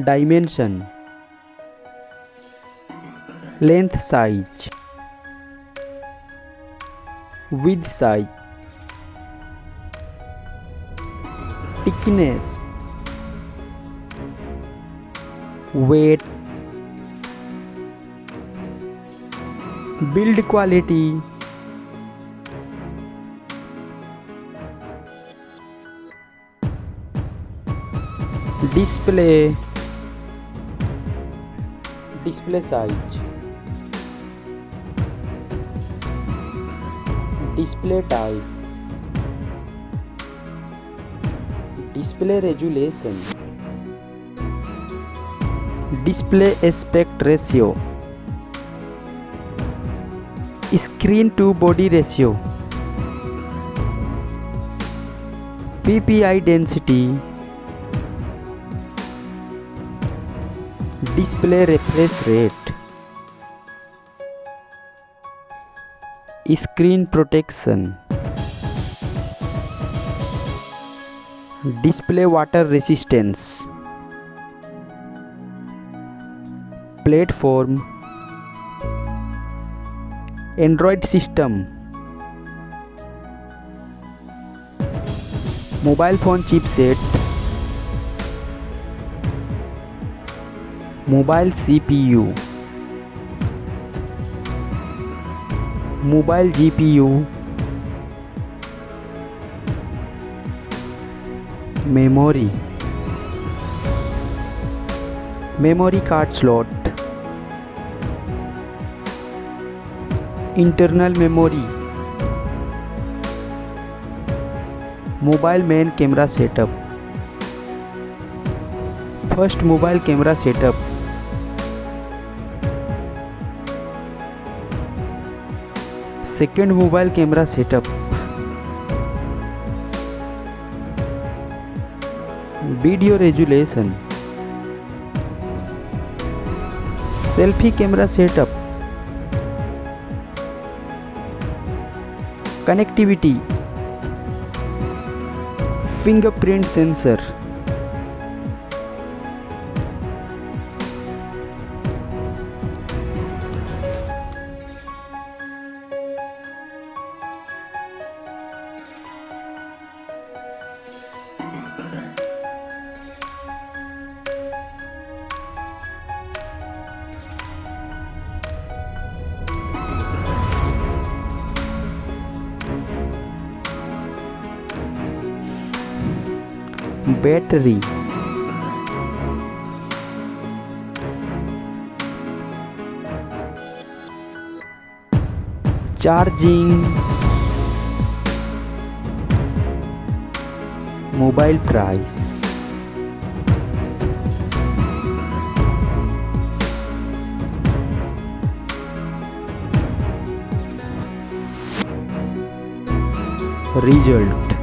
Dimension, length size, width size, thickness, weight, build quality, display size, display type, display resolution, display aspect ratio, screen to body ratio, PPI density, display refresh rate, screen protection, display water resistance, platform, Android system, mobile phone chipset, mobile CPU, mobile GPU, memory, memory card slot, internal memory, mobile main camera setup, first mobile camera setup, second mobile camera setup, video resolution, selfie camera setup, connectivity, fingerprint sensor, battery, charging, mobile price, result.